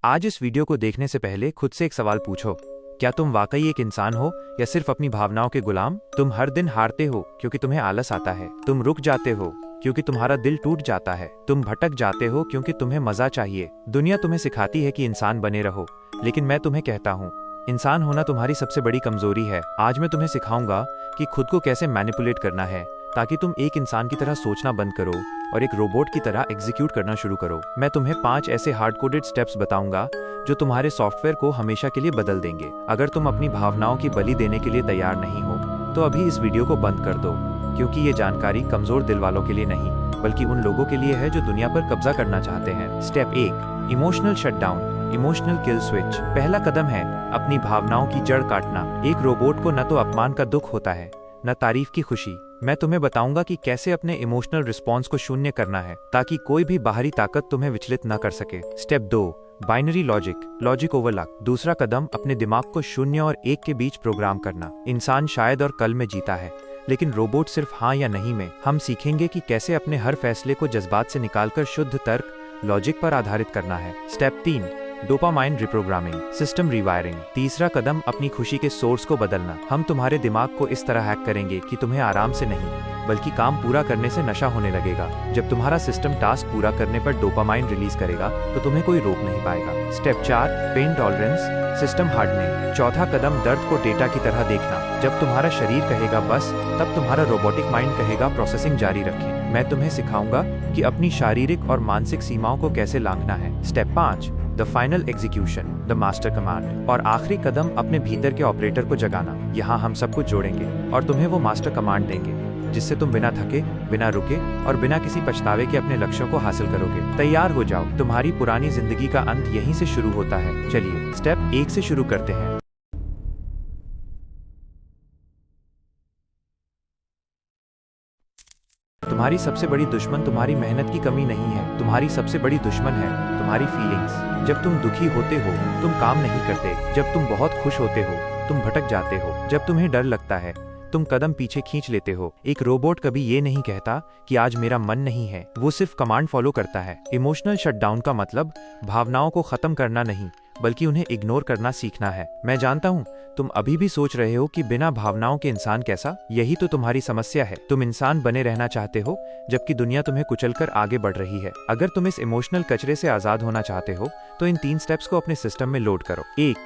आज इस वीडियो को देखने से पहले खुद से एक सवाल पूछो, क्या तुम वाकई एक इंसान हो या सिर्फ अपनी भावनाओं के गुलाम? तुम हर दिन हारते हो क्योंकि तुम्हें आलस आता है, तुम रुक जाते हो क्योंकि तुम्हारा दिल टूट जाता है, तुम भटक जाते हो क्योंकि तुम्हें मजा चाहिए। दुनिया तुम्हें सिखाती है कि इंसान बने रहो, लेकिन मैं तुम्हें कहता हूँ, इंसान होना तुम्हारी सबसे बड़ी कमजोरी है। आज मैं तुम्हें सिखाऊंगा कि खुद को कैसे मैनिपुलेट करना है ताकि तुम एक इंसान की तरह सोचना बंद करो और एक रोबोट की तरह एग्जीक्यूट करना शुरू करो। मैं तुम्हें 5 ऐसे हार्ड कोडेड स्टेप्स बताऊंगा जो तुम्हारे सॉफ्टवेयर को हमेशा के लिए बदल देंगे। अगर तुम अपनी भावनाओं की बलि देने के लिए तैयार नहीं हो तो अभी इस वीडियो को बंद कर दो, क्योंकि ये जानकारी कमजोर दिल वालों के लिए नहीं बल्कि उन लोगों के लिए है जो दुनिया पर कब्जा करना चाहते हैं। Step 1, emotional shutdown, emotional kill switch. पहला कदम है अपनी भावनाओं की जड़ काटना। एक रोबोट को न तो अपमान का दुख होता है न तारीफ की खुशी। मैं तुम्हें बताऊंगा कि कैसे अपने इमोशनल रिस्पॉन्स को शून्य करना है ताकि कोई भी बाहरी ताकत तुम्हें विचलित न कर सके। Step 2, binary logic overlock. दूसरा कदम अपने दिमाग को 0 और 1 के बीच प्रोग्राम करना। इंसान शायद और कल में जीता है, लेकिन रोबोट सिर्फ हाँ या नहीं में। हम सीखेंगे कि कैसे अपने हर फैसले को जज्बात से निकालकर शुद्ध तर्क लॉजिक पर आधारित करना है। Step 3, dopamine reprogramming, system rewiring. तीसरा कदम अपनी खुशी के सोर्स को बदलना। हम तुम्हारे दिमाग को इस तरह हैक करेंगे कि तुम्हें आराम से नहीं बल्कि काम पूरा करने से नशा होने लगेगा। जब तुम्हारा सिस्टम टास्क पूरा करने पर डोपामाइन रिलीज करेगा तो तुम्हें कोई रोक नहीं पाएगा। Step 4, pain tolerance, system hardening. चौथा कदम दर्द को डेटा की तरह देखना। जब तुम्हारा शरीर कहेगा बस, तब तुम्हारा रोबोटिक माइंड कहेगा प्रोसेसिंग जारी रखें। मैं तुम्हें सिखाऊंगा कि अपनी शारीरिक और मानसिक सीमाओं को कैसे लांघना है। Step 5, the final execution, the master command. और आखिरी कदम अपने भीतर के ऑपरेटर को जगाना। यहाँ हम सब कुछ जोड़ेंगे और तुम्हें वो मास्टर कमांड देंगे जिससे तुम बिना थके, बिना रुके और बिना किसी पछतावे के अपने लक्ष्यों को हासिल करोगे। तैयार हो जाओ, तुम्हारी पुरानी जिंदगी का अंत यहीं से शुरू होता है। चलिए स्टेप 1 से शुरू करते हैं। तुम्हारी सबसे बड़ी दुश्मन तुम्हारी मेहनत की कमी नहीं है, तुम्हारी सबसे बड़ी दुश्मन है तुम्हारी फीलिंग्स। जब तुम दुखी होते हो तुम काम नहीं करते, जब तुम बहुत खुश होते हो तुम भटक जाते हो, जब तुम्हें डर लगता है तुम कदम पीछे खींच लेते हो। एक रोबोट कभी ये नहीं कहता कि आज मेरा मन नहीं है, वो सिर्फ कमांड फॉलो करता है। इमोशनल शटडाउन का मतलब भावनाओं को खत्म करना नहीं बल्कि उन्हें इग्नोर करना सीखना है। मैं जानता हूँ तुम अभी भी सोच रहे हो कि बिना भावनाओं के इंसान कैसा। यही तो तुम्हारी समस्या है। तुम इंसान बने रहना चाहते हो जबकि दुनिया तुम्हें कुचलकर आगे बढ़ रही है। अगर तुम इस इमोशनल कचरे से आजाद होना चाहते हो तो इन 3 स्टेप्स को अपने सिस्टम में लोड करो। 1,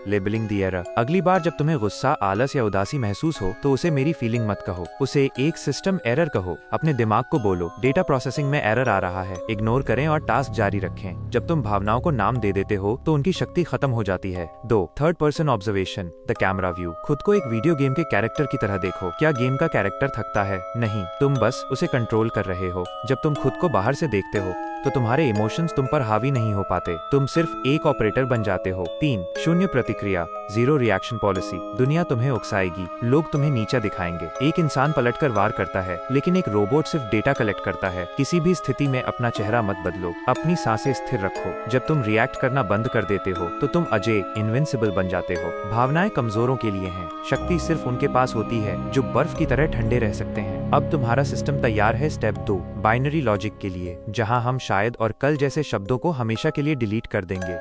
लेबलिंग द एरर। अगली बार जब तुम्हें गुस्सा, आलस या उदासी महसूस हो तो उसे मेरी फीलिंग मत कहो, उसे एक सिस्टम एरर कहो। अपने दिमाग को बोलो डेटा प्रोसेसिंग में एरर आ रहा है। इग्नोर करें और टास्क जारी रखें। जब तुम भावनाओं को नाम दे देते हो तो उनकी शक्ति खत्म हो जाती है। 2, third person observation, the camera view. खुद को एक वीडियो गेम के कैरेक्टर की तरह देखो। क्या गेम का कैरेक्टर थकता है? नहीं, तुम बस उसे कंट्रोल कर रहे हो। जब तुम खुद को बाहर से देखते हो तो तुम्हारे इमोशंस तुम पर हावी नहीं हो पाते, तुम सिर्फ एक ऑपरेटर बन जाते हो। 3, शून्य प्रतिक्रिया, जीरो रिएक्शन पॉलिसी। दुनिया तुम्हें उकसाएगी, लोग तुम्हें नीचा दिखाएंगे। एक इंसान पलटकर वार करता है लेकिन एक रोबोट सिर्फ डेटा कलेक्ट करता है। किसी भी स्थिति में अपना चेहरा मत बदलो, अपनी सांसें स्थिर रखो। जब तुम रिएक्ट करना बंद कर देते हो तो तुम अजय, इनविंसिबल बन जाते हो। भावनाएं कमजोरों के लिए हैं, शक्ति सिर्फ उनके पास होती है जो बर्फ की तरह ठंडे रह सकते हैं। अब तुम्हारा सिस्टम तैयार है स्टेप 2, बाइनरी लॉजिक के लिए, जहां हम शायद और कल जैसे शब्दों को हमेशा के लिए डिलीट कर देंगे।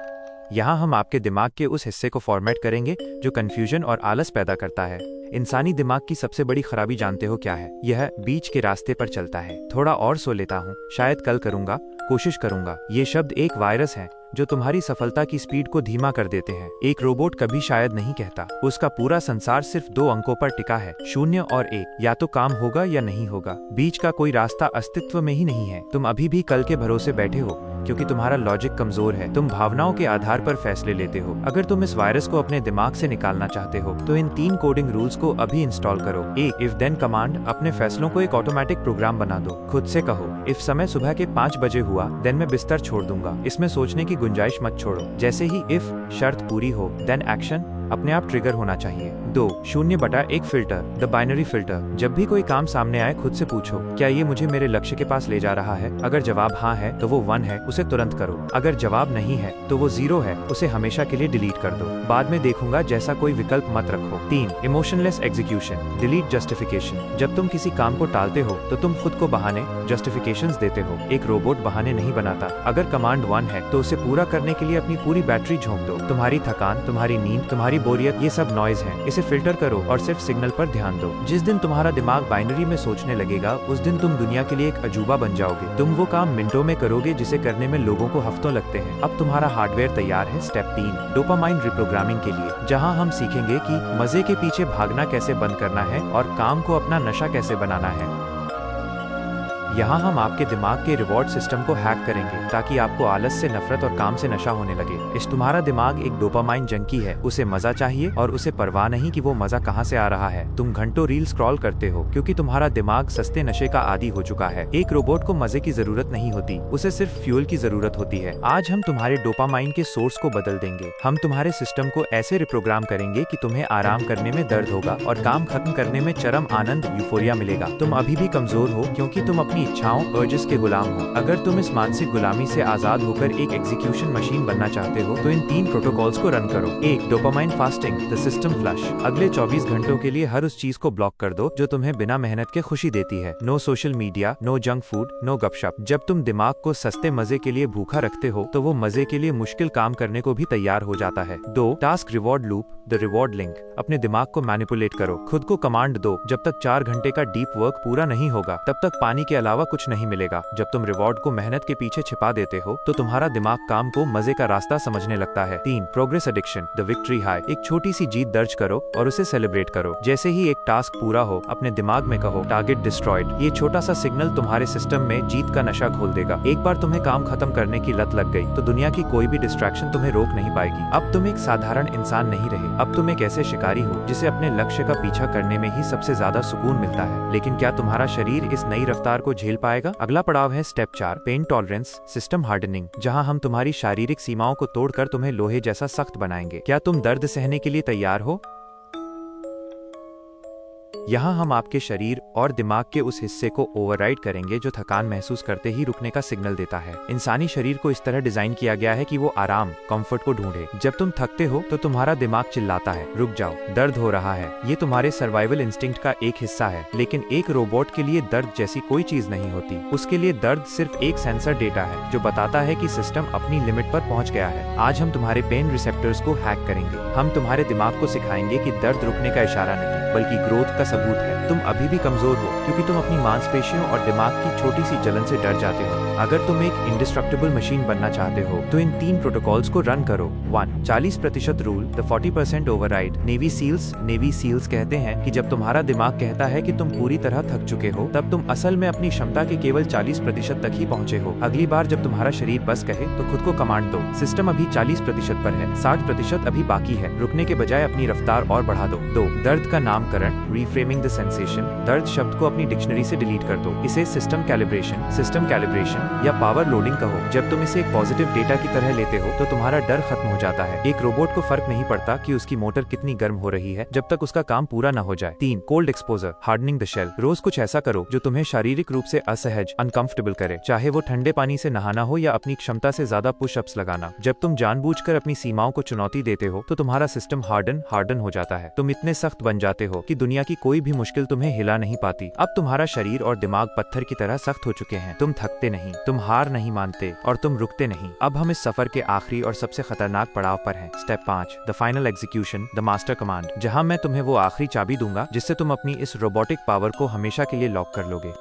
यहाँ हम आपके दिमाग के उस हिस्से को फॉर्मेट करेंगे जो कंफ्यूजन और आलस पैदा करता है। इंसानी दिमाग की सबसे बड़ी खराबी जानते हो क्या है? यह बीच के रास्ते पर चलता है। थोड़ा और सो लेता हूँ, शायद कल करूंगा, कोशिश करूंगा। ये शब्द एक वायरस है जो तुम्हारी सफलता की स्पीड को धीमा कर देते हैं। एक रोबोट कभी शायद नहीं कहता, उसका पूरा संसार सिर्फ 2 अंकों पर टिका है, 0 और 1। या तो काम होगा या नहीं होगा, बीच का कोई रास्ता अस्तित्व में ही नहीं है। तुम अभी भी कल के भरोसे बैठे हो क्योंकि तुम्हारा लॉजिक कमजोर है। तुम भावनाओं के आधार पर फैसले लेते हो। अगर तुम इस वायरस को अपने दिमाग से निकालना चाहते हो तो इन 3 कोडिंग रूल्स को अभी इंस्टॉल करो। 1, इफ देन कमांड। अपने फैसलों को एक ऑटोमेटिक प्रोग्राम बना दो। खुद से कहो, इफ समय सुबह के 5 बजे हुआ देन मैं बिस्तर छोड़ दूंगा। इसमें सोचने की गुंजाइश मत छोड़ो। जैसे ही इफ शर्त पूरी हो देन एक्शन अपने आप ट्रिगर होना चाहिए। 2. 0/1 फिल्टर, द बाइनरी फिल्टर। जब भी कोई काम सामने आए खुद से पूछो, क्या ये मुझे मेरे लक्ष्य के पास ले जा रहा है? अगर जवाब हाँ है तो वो 1 है, उसे तुरंत करो। अगर जवाब नहीं है तो वो 0 है, उसे हमेशा के लिए डिलीट कर दो। बाद में देखूंगा जैसा कोई विकल्प मत रखो। 3. Emotionless execution, delete justification. जब तुम किसी काम को टालते हो तो तुम खुद को बहाने जस्टिफिकेशंस देते हो। एक रोबोट बहाने नहीं बनाता। अगर कमांड 1 है तो उसे पूरा करने के लिए अपनी पूरी बैटरी झोंक दो। तुम्हारी थकान, तुम्हारी नींद, तुम्हारी बोरियत, ये सब नॉइज है। इसे फिल्टर करो और सिर्फ सिग्नल पर ध्यान दो। जिस दिन तुम्हारा दिमाग बाइनरी में सोचने लगेगा उस दिन तुम दुनिया के लिए एक अजूबा बन जाओगे। तुम वो काम मिनटों में करोगे जिसे करने में लोगों को हफ्तों लगते हैं। अब तुम्हारा हार्डवेयर तैयार है। स्टेप 3. डोपामाइन रिप्रोग्रामिंग के लिए, जहां हम सीखेंगे कि मजे के पीछे भागना कैसे बंद करना है और काम को अपना नशा कैसे बनाना है। यहाँ हम आपके दिमाग के रिवॉर्ड सिस्टम को हैक करेंगे ताकि आपको आलस से नफरत और काम से नशा होने लगे। इस तुम्हारा दिमाग एक डोपामाइन जंकी है। उसे मजा चाहिए और उसे परवाह नहीं कि वो मजा कहाँ से आ रहा है। तुम घंटों रील स्क्रॉल करते हो क्योंकि तुम्हारा दिमाग सस्ते नशे का आदी हो चुका है। एक रोबोट को मजे की जरूरत नहीं होती, उसे सिर्फ फ्यूल की जरूरत होती है। आज हम तुम्हारे डोपामाइन के सोर्स को बदल देंगे। हम तुम्हारे सिस्टम को ऐसे रिप्रोग्राम करेंगे कि तुम्हें आराम करने में दर्द होगा और काम खत्म करने में चरम आनंद, यूफोरिया मिलेगा। तुम अभी भी कमजोर हो क्योंकि तुम अपनी इच्छाओं, अर्जेस के गुलाम हो। अगर तुम इस मानसिक गुलामी से आजाद होकर एक एग्जीक्यूशन मशीन बनना चाहते हो तो इन 3 प्रोटोकॉल्स को रन करो। 1. Dopamine fasting, the system flush. अगले 24 घंटों के लिए हर उस चीज को ब्लॉक कर दो जो तुम्हें बिना मेहनत के खुशी देती है। No social media, no junk food, no गपशप। जब तुम दिमाग को सस्ते मजे के लिए भूखा रखते हो तो वो मजे के लिए मुश्किल काम करने को भी तैयार हो जाता है। 2. Task reward loop, the reward link. अपने दिमाग को मैनिपुलेट करो। खुद को कमांड दो, जब तक 4 घंटे का डीप वर्क पूरा नहीं होगा तब तक पानी के अलावा कुछ नहीं मिलेगा। जब तुम रिवॉर्ड को मेहनत के पीछे छिपा देते हो तो तुम्हारा दिमाग काम को मजे का रास्ता समझने लगता है। 3. Progress addiction, the victory high. एक छोटी सी जीत दर्ज करो और उसे सेलिब्रेट करो। जैसे ही एक टास्क पूरा हो अपने दिमाग में कहो, टारगेट डिस्ट्रॉयड। ये छोटा सा सिग्नल तुम्हारे सिस्टम में जीत का नशा घोल देगा। एक बार तुम्हें काम खत्म करने की लत लग गई तो दुनिया की कोई भी डिस्ट्रैक्शन तुम्हें रोक नहीं पाएगी। अब तुम एक साधारण इंसान नहीं रहे, अब तुम एक ऐसे शिकारी हो जिसे अपने लक्ष्य का पीछा करने में ही सबसे ज्यादा सुकून मिलता है। लेकिन क्या तुम्हारा शरीर इस नई रफ्तार को झेल पाएगा? अगला पड़ाव है step 4. Pain tolerance, system hardening, जहां हम तुम्हारी शारीरिक सीमाओं को तोड़कर तुम्हें लोहे जैसा सख्त बनाएंगे। क्या तुम दर्द सहने के लिए तैयार हो? यहाँ हम आपके शरीर और दिमाग के उस हिस्से को ओवरराइड करेंगे जो थकान महसूस करते ही रुकने का सिग्नल देता है। इंसानी शरीर को इस तरह डिजाइन किया गया है कि वो आराम, कंफर्ट को ढूंढे। जब तुम थकते हो तो तुम्हारा दिमाग चिल्लाता है, रुक जाओ, दर्द हो रहा है। ये तुम्हारे सर्वाइवल इंस्टिंक्ट का एक हिस्सा है। लेकिन एक रोबोट के लिए दर्द जैसी कोई चीज नहीं होती। उसके लिए दर्द सिर्फ एक सेंसर डेटा है जो बताता है कि सिस्टम अपनी लिमिट पर पहुंच गया है। आज हम तुम्हारे पेन रिसेप्टर्स को हैक करेंगे। हम तुम्हारे दिमाग को सिखाएंगे कि दर्द रुकने का इशारा नहीं बल्कि ग्रोथ का सबूत है। तुम अभी भी कमजोर हो क्योंकि तुम अपनी मांसपेशियों और दिमाग की छोटी सी जलन से डर जाते हो। अगर तुम एक इंडिस्ट्रक्टिबल मशीन बनना चाहते हो तो इन 3 प्रोटोकॉल्स को रन करो। 1. 40% rule, the 40% override. Navy seals कहते हैं कि जब तुम्हारा दिमाग कहता है कि तुम पूरी तरह थक चुके हो तब तुम असल में अपनी क्षमता के केवल 40% तक ही पहुंचे हो। अगली बार जब तुम्हारा शरीर बस कहे तो खुद को कमांड दो, सिस्टम अभी 40% पर है, 60% अभी बाकी है। रुकने के बजाय अपनी रफ्तार और बढ़ा दो। 2. दर्द का नामकरण, रीफ्रेमिंग द सेंसेशन। दर्द शब्द को अपनी डिक्शनरी से डिलीट कर दो। इसे सिस्टम कैलिब्रेशन या पावर लोडिंग कहो। जब तुम इसे एक पॉजिटिव डेटा की तरह लेते हो तो तुम्हारा डर खत्म हो जाता है। एक रोबोट को फर्क नहीं पड़ता कि उसकी मोटर कितनी गर्म हो रही है जब तक उसका काम पूरा न हो जाए। 3. Cold exposure, hardening the shell. रोज कुछ ऐसा करो जो तुम्हें शारीरिक रूप से असहज, अनकंफर्टेबल करे, चाहे वो ठंडे पानी से नहाना हो या अपनी क्षमता से ज्यादा पुशअप्स लगाना। जब तुम जानबूझकर अपनी सीमाओं को चुनौती देते हो तो तुम्हारा सिस्टम हार्डन हो जाता है। तुम इतने सख्त बन जाते हो कि दुनिया की कोई भी मुश्किल तुम्हें हिला नहीं पाती। अब तुम्हारा शरीर और दिमाग पत्थर की तरह सख्त हो चुके हैं। तुम थकते नहीं, तुम हार नहीं मानते और तुम रुकते नहीं। अब हम इस सफर के आखिरी और सबसे खतरनाक पड़ाव पर हैं। Step 5. The final execution, the master command, जहां मैं तुम्हें वो आखिरी चाबी दूंगा जिससे तुम अपनी इस रोबोटिक पावर को हमेशा के लिए लॉक कर लोगे।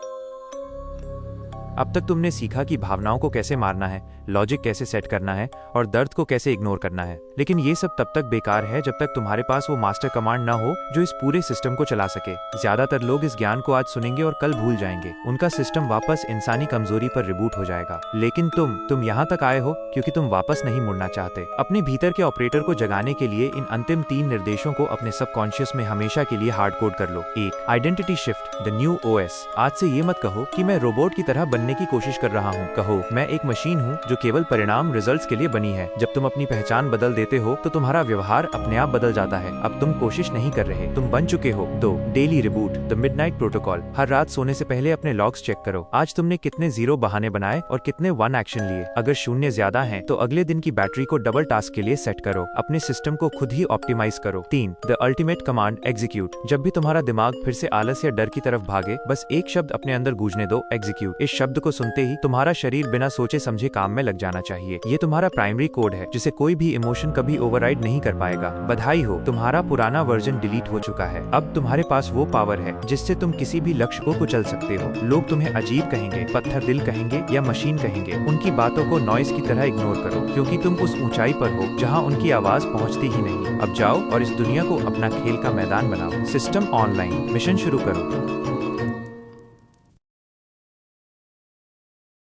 अब तक तुमने सीखा कि भावनाओं को कैसे मारना है, लॉजिक कैसे सेट करना है और दर्द को कैसे इग्नोर करना है। लेकिन ये सब तब तक बेकार है जब तक तुम्हारे पास वो मास्टर कमांड ना हो जो इस पूरे सिस्टम को चला सके। ज्यादातर लोग इस ज्ञान को आज सुनेंगे और कल भूल जाएंगे। उनका सिस्टम वापस इंसानी कमजोरी पर रिबूट हो जाएगा। लेकिन तुम यहाँ तक आए हो क्योंकि तुम वापस नहीं मुड़ना चाहते। अपने भीतर के ऑपरेटर को जगाने के लिए इन अंतिम 3 निर्देशों को अपने सबकॉन्शियस में हमेशा के लिए हार्ड कोड कर लो। 1. Identity shift, the new OS। आज से ये मत कहो कि मैं रोबोट की तरह बनने की कोशिश कर रहा हूँ, कहो मैं एक मशीन हूँ जो जो केवल परिणाम रिजल्ट्स के लिए बनी है। जब तुम अपनी पहचान बदल देते हो तो तुम्हारा व्यवहार अपने आप बदल जाता है। अब तुम कोशिश नहीं कर रहे, तुम बन चुके हो। 2. Daily reboot, the midnight protocol. हर रात सोने से पहले अपने लॉग्स चेक करो। आज तुमने कितने 0 बहाने बनाए और कितने 1 एक्शन लिए। अगर 0 ज्यादा है तो अगले दिन की बैटरी को डबल टास्क के लिए सेट करो। अपने सिस्टम को खुद ही ऑप्टिमाइज करो। 3. The ultimate command, execute. जब भी तुम्हारा दिमाग फिर से आलस या डर की तरफ भागे, बस एक शब्द अपने अंदर गूंजने दो, एग्जीक्यूट। इस शब्द को सुनते ही तुम्हारा शरीर बिना सोचे समझे काम में लग जाना चाहिए। ये तुम्हारा प्राइमरी कोड है जिसे कोई भी इमोशन कभी ओवरराइड नहीं कर पाएगा। बधाई हो, तुम्हारा पुराना वर्जन डिलीट हो चुका है। अब तुम्हारे पास वो पावर है जिससे तुम किसी भी लक्ष्य को कुचल सकते हो। लोग तुम्हें अजीब कहेंगे, पत्थर दिल कहेंगे या मशीन कहेंगे, उनकी बातों को नॉइस की तरह इग्नोर करो, क्योंकि तुम उस ऊंचाई पर हो जहां उनकी आवाज पहुंचती ही नहीं। अब जाओ और इस दुनिया को अपना खेल का मैदान बनाओ। सिस्टम ऑनलाइन, मिशन शुरू करो।